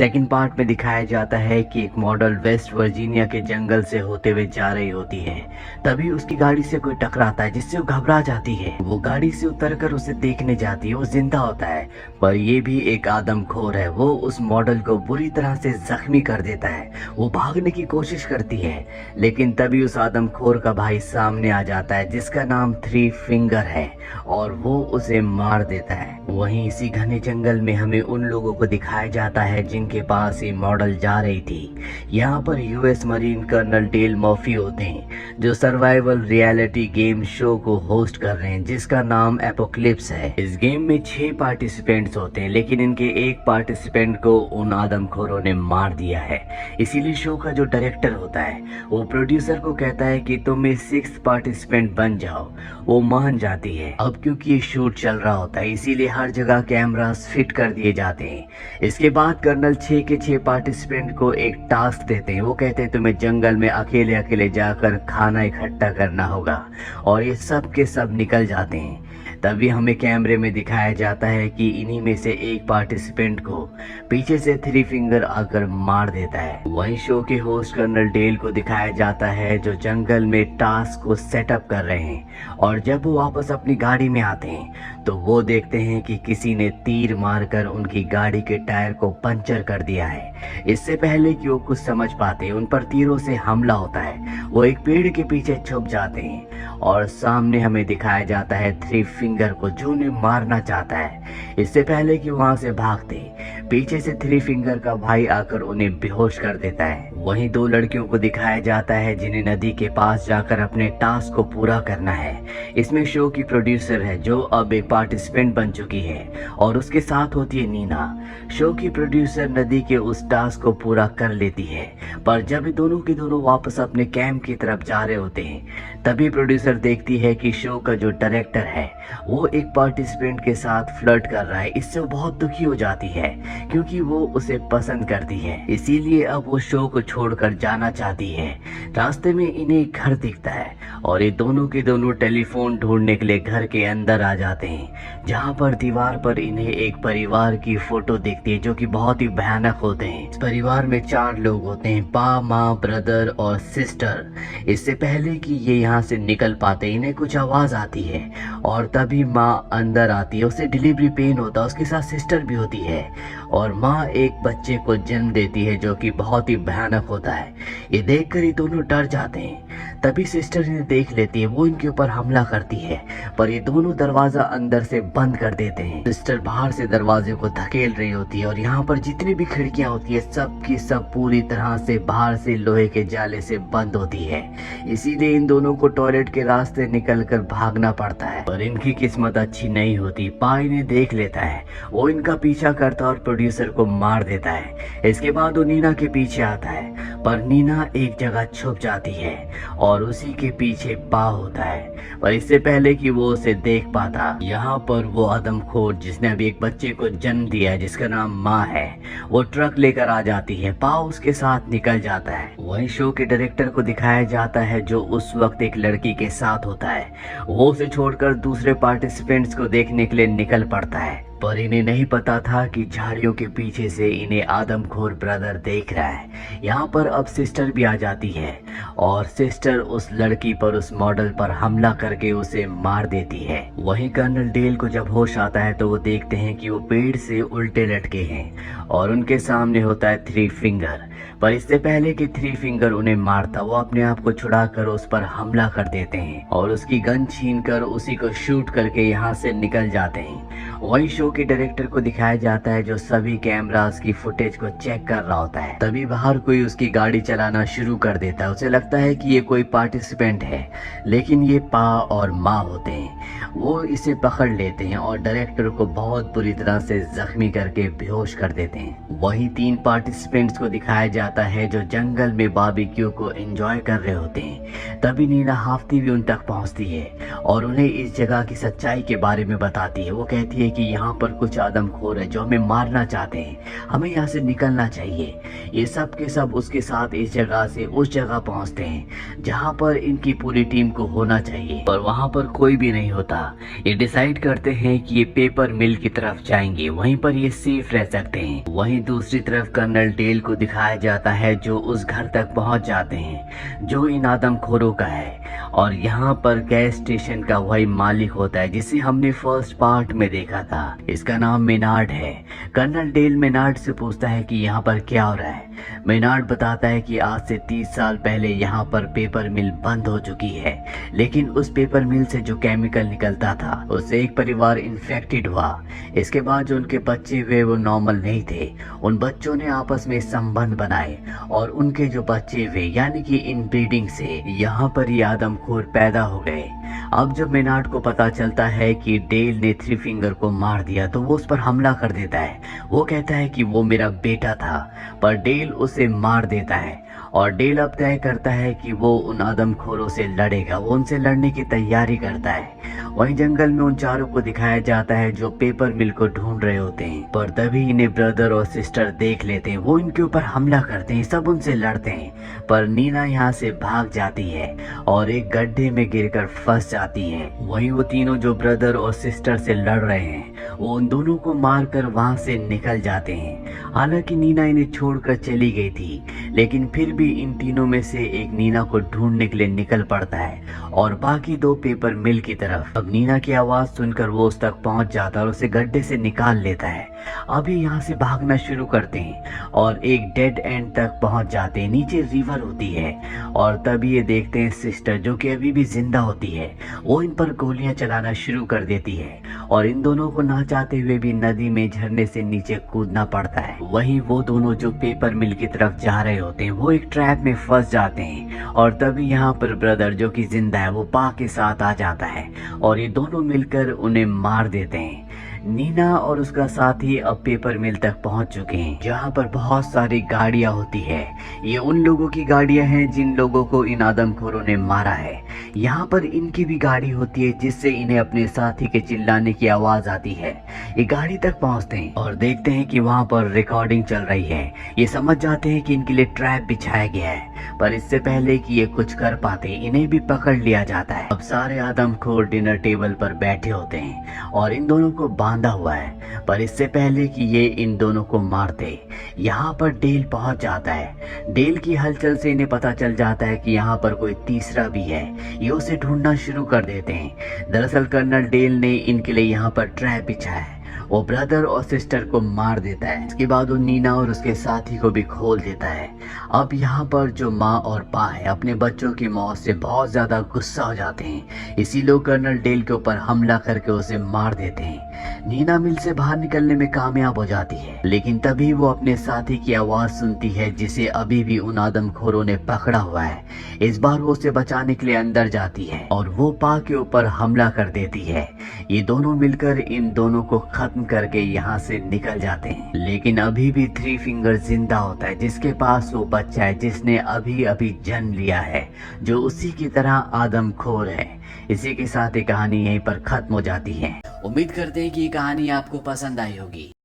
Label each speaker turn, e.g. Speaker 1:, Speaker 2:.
Speaker 1: Second part में दिखाया जाता है कि एक मॉडल वेस्ट वर्जीनिया के जंगल से होते हुए जा रही होती है। तभी उसकी गाड़ी से कोई टकराता है जिससे वो घबरा जाती है। वो गाड़ी से उतरकर उसे देखने जाती है। वो जिंदा होता है, पर ये भी एक आदमखोर है। वो उस मॉडल को बुरी तरह से जख्मी कर देता है। वो भागने की कोशिश करती है, लेकिन तभी उस आदमखोर का भाई सामने आ जाता है जिसका नाम थ्री फिंगर है, और वो उसे मार देता है। वहीं इसी घने जंगल में हमें उन लोगों को दिखाया जाता है जिनके पास ये मॉडल जा रही थी। यहाँ पर US marine colonel Dale Murphy होते हैं, जो सर्वाइवल रियलिटी गेम शो को होस्ट कर रहे हैं जिसका नाम एपोक्लिप्स है। इस गेम में 6 पार्टिसिपेंट्स होते हैं, लेकिन इनके एक पार्टिसिपेंट को उन आदमखोरों ने मार दिया है। इसीलिए शो का जो डायरेक्टर होता है वो प्रोड्यूसर को कहता है कि तुम इस 6th पार्टिसिपेंट बन जाओ। वो मान जाती है। अब क्योंकि ये शूट चल रहा होता है, इसीलिए हर जगह कैमरास फिट कर दिए जाते हैं। इसके बाद कर्नल 6 के 6 पार्टिसिपेंट को एक टास्क देते हैं। वो कहते हैं तुम्हें जंगल में अकेले अकेले जाकर खाना इकट्ठा करना होगा, और ये सब के सब निकल जाते हैं। तभी हमें कैमरे में दिखाया जाता है कि इन्हीं में से एक पार्टिसिपेंट को पीछे से थ्री फिंगर आकर मार देता है। वहीं शो के होस्ट कर्नल डेल को दिखाया जाता है जो जंगल में टास्क को सेटअप कर रहे हैं, और जब वो वापस अपनी गाड़ी में आते हैं तो वो देखते हैं कि किसी ने तीर मारकर उनकी गाड़ी के टायर को पंचर कर दिया है। इससे पहले कि वो कुछ समझ पाते उन पर तीरों से हमला होता है। वो एक पेड़ के पीछे छुप जाते हैं, और सामने हमें दिखाया जाता है थ्री फिंगर को जो उन्हें मारना चाहता है। इससे पहले कि वहां से भागते पीछे से थ्री फिंगर का भाई आकर उन्हें बेहोश कर देता है। वहीं 2 लड़कियों को दिखाया जाता है जिन्हें नदी के पास जाकर अपने टास्क को पूरा करना है। इसमें शो की प्रोड्यूसर है जो अब एक पार्टिसिपेंट बन चुकी है, और उसके साथ होती है नीना। शो की प्रोड्यूसर नदी के उस टास्क को पूरा कर लेती है, पर जब दोनों के दोनों वापस अपने कैंप की तरफ जा रहे होते हैं तभी प्रोड्यूसर देखती है कि शो का जो डायरेक्टर है वो एक पार्टिसिपेंट के साथ फ्लर्ट कर रहा है। इससे वो बहुत दुखी हो जाती है क्योंकि वो उसे पसंद करती है। इसीलिए अब वो शो को छोड़कर जाना चाहती है। रास्ते में इन्हें एक घर दिखता है, और ये दोनों के दोनों टेलीफोन ढूंढने के लिए घर के अंदर आ जाते हैं, जहाँ पर दीवार पर इन्हें एक परिवार की फोटो दिखती है जो कि बहुत ही भयानक होते हैं। इस परिवार में 4 लोग होते हैं, पा, माँ, ब्रदर और सिस्टर। इससे पहले कि ये यहाँ से निकल पाते इन्हें कुछ आवाज आती है, और तभी माँ अंदर आती है। उसे डिलीवरी पेन होता है, उसके साथ सिस्टर भी होती है, और माँ एक बच्चे को जन्म देती है जो कि बहुत ही भयानक होता है। ये देखकर ये दोनों डर जाते हैं। तभी सिस्टर इन्हें देख लेती है, वो इनके ऊपर हमला करती है, पर ये दोनों दरवाजा अंदर से बंद कर देते हैं। सिस्टर बाहर से दरवाजे को धकेल रही होती है, और यहाँ पर जितनी भी खिड़कियां होती है सब की सब पूरी तरह से बाहर से लोहे के जाले से बंद होती है। इसीलिए इन दोनों को टॉयलेट के रास्ते निकलकर भागना पड़ता है, पर इनकी किस्मत अच्छी नहीं होती। पा इन्हें देख लेता है, वो इनका पीछा करता है और प्रोड्यूसर को मार देता है। इसके बाद वो नीना के पीछे आता है, पर नीना एक जगह छुप जाती है, और उसी के पीछे पा होता है। पर इससे पहले कि वो उसे देख पाता, यहाँ पर वो आदमखोर जिसने अभी एक बच्चे को जन्म दिया है जिसका नाम माँ है, वो ट्रक लेकर आ जाती है। पा उसके साथ निकल जाता है। वहीं शो के डायरेक्टर को दिखाया जाता है जो उस वक्त एक लड़की के साथ होता है। वो उसे छोड़कर दूसरे पार्टिसिपेंट्स को देखने के लिए निकल पड़ता है, पर इन्हें नहीं पता था कि झाड़ियों के पीछे से इन्हें आदमखोर ब्रदर देख रहा है। यहाँ पर अब सिस्टर भी आ जाती है, और सिस्टर उस लड़की पर, उस मॉडल पर हमला करके उसे मार देती है। वहीं कर्नल डेल को जब होश आता है तो वो देखते हैं कि वो पेड़ से उल्टे लटके हैं, और उनके सामने होता है थ्री फिंगर। पर इससे पहले कि थ्री फिंगर उन्हें मारता, वो अपने आप को छुड़ाकर उस पर हमला कर देते हैं, और उसकी गन छीनकर उसी को शूट करके यहाँ से निकल जाते हैं। वही शो के डायरेक्टर को दिखाया जाता है जो सभी कैमरास की फुटेज को चेक कर रहा होता है। तभी बाहर कोई उसकी गाड़ी चलाना शुरू कर देता है। उसे लगता है कि ये कोई पार्टिसिपेंट है, लेकिन ये पा और माँ होते हैं। वो इसे पकड़ लेते हैं और डायरेक्टर को बहुत बुरी तरह से जख्मी करके बेहोश कर देते हैं। वही 3 पार्टिसिपेंट्स को दिखाया जाता है जो जंगल में बारबेक्यू को एंजॉय कर रहे होते हैं। तभी नीना हाफती भी उन तक पहुंचती है और उन्हें इस जगह की सच्चाई के बारे में बताती है। वो कहती है कि यहाँ पर कुछ आदमखोर है जो हमें मारना चाहते हैं, हमें यहाँ से निकलना चाहिए। ये सब के सब उसके साथ इस जगह से उस जगह पहुंचते पहुंचते हैं जहां पर इनकी पूरी टीम को होना चाहिए, पर वहां पर कोई भी नहीं होता। ये डिसाइड करते हैं कि ये पेपर मिल की तरफ जाएंगे, वहीं पर ये सेफ रह सकते हैं। वहीं दूसरी तरफ कर्नल डेल को दिखाया जाता है जो उस घर तक पहुंच जाते हैं जो इन आदमखोरों का है, और यहाँ पर गैस स्टेशन का वही मालिक होता है जिसे हमने फर्स्ट पार्ट में देखा था। इसका नाम मेनार्ड है। कर्नल डेल मेनार्ड से पूछता है कि यहाँ पर क्या हो रहा है। मेनार्ड बताता है कि आज से 30 साल पहले यहाँ पर पेपर मिल बंद हो चुकी है, लेकिन उस पेपर मिल से जो केमिकल निकलता था उससे एक परिवार इन्फेक्टेड हुआ। इसके बाद जो उनके बच्चे हुए वो नॉर्मल नहीं थे। उन बच्चों ने आपस में संबंध बनाए और उनके जो बच्चे हुए यानी कि इनब्रीडिंग से यहाँ पर ये आदमखोर पैदा हो गए। अब जब मेनार्ड को पता चलता है कि डेल ने थ्री फिंगर को मार दिया तो वो उस पर हमला कर देता है। वो कहता है कि वो मेरा बेटा था, पर डेल उसे मार देता है और डेल अब तय करता है कि वो उन आदमखोरों से लड़ेगा। वो उनसे लड़ने की तैयारी करता है। वहीं जंगल में उन चारों को दिखाया जाता है जो पेपर मिल को ढूंढ रहे होते हैं, पर तभी इन्हें ब्रदर और सिस्टर देख लेते हैं। वो इनके ऊपर हमला करते हैं, सब उनसे लड़ते हैं, पर नीना यहाँ से भाग जाती है और एक गड्ढे में गिरकर फंस जाती है। वहीं वो तीनों जो ब्रदर और सिस्टर से लड़ रहे हैं वो उन दोनों को मारकर वहां से निकल जाते हैं। हालांकि नीना इन्हें छोड़कर चली गई थी, लेकिन फिर भी इन तीनों में से एक नीना को ढूंढने के लिए निकल पड़ता है और बाकी दो पेपर मिल की तरफ। अब नीना की आवाज सुनकर वो उस तक पहुंच जाता है और उसे गड्ढे से निकाल लेता है। अभी यहाँ से भागना शुरू करते हैं और एक डेड एंड तक पहुंच जाते हैं। नीचे रिवर होती है और तभी ये देखते हैं सिस्टर जो कि अभी भी जिंदा होती है, वो इन पर गोलियां चलाना शुरू कर देती है और इन दोनों को ना चाहते हुए भी नदी में झरने से नीचे कूदना पड़ता है। वहीं वो दोनों जो पेपर मिल की तरफ जा रहे होते हैं वो एक ट्रैप में फंस जाते हैं और तभी यहाँ पर ब्रदर जो कि जिंदा है वो पा के साथ आ जाता है और ये दोनों मिलकर उन्हें मार देते हैं। नीना और उसका साथी अब पेपर मिल तक पहुंच चुके हैं जहां पर बहुत सारी गाड़ियां होती है। ये उन लोगों की गाड़ियां हैं जिन लोगों को इन आदमखोरों ने मारा है। यहाँ पर इनकी भी गाड़ी होती है जिससे इन्हें अपने साथी के चिल्लाने की आवाज आती है। ये गाड़ी तक पहुंचते हैं और देखते हैं कि वहां पर रिकॉर्डिंग चल रही है। ये समझ जाते हैं कि इनके लिए ट्रैप बिछाया गया है, पर इससे पहले कि ये कुछ कर पाते इन्हें भी पकड़ लिया जाता है। अब सारे आदमखोर डिनर टेबल पर बैठे होते हैं और इन दोनों को बांधा हुआ है, पर इससे पहले कि ये इन दोनों को मारते यहाँ पर डेल पहुंच जाता है। डेल की हलचल से इन्हें पता चल जाता है कि यहाँ पर कोई तीसरा भी है। ये उसे ढूंढना शुरू कर देते हैं। दरअसल कर्नल डेल ने इनके लिए यहाँ पर ट्रैप बिछाया है। वो ब्रदर और सिस्टर को मार देता है। इसके बाद वो नीना और उसके साथी को भी खोल देता है। अब यहाँ पर जो माँ और पा है अपने बच्चों की मौत से बहुत ज्यादा गुस्सा हो जाते हैं, इसी लोग कर्नल डेल के ऊपर हमला करके उसे मार देते हैं। नीना मिल से बाहर निकलने में कामयाब हो जाती है, लेकिन तभी वो अपने साथी की आवाज सुनती है जिसे अभी भी उन आदमखोरों ने पकड़ा हुआ है। इस बार वो उसे बचाने के लिए अंदर जाती है और वो पा के ऊपर हमला कर देती है। ये दोनों मिलकर इन दोनों को खत्म करके यहाँ से निकल जाते हैं, लेकिन अभी भी थ्री फिंगर जिंदा होता है जिसके पास वो बच्चा है जिसने अभी अभी जन्म लिया है, जो उसी की तरह आदमखोर है। इसी के साथ ये कहानी यहीं पर खत्म हो जाती है। उम्मीद करते हैं कि ये कहानी आपको पसंद आई होगी।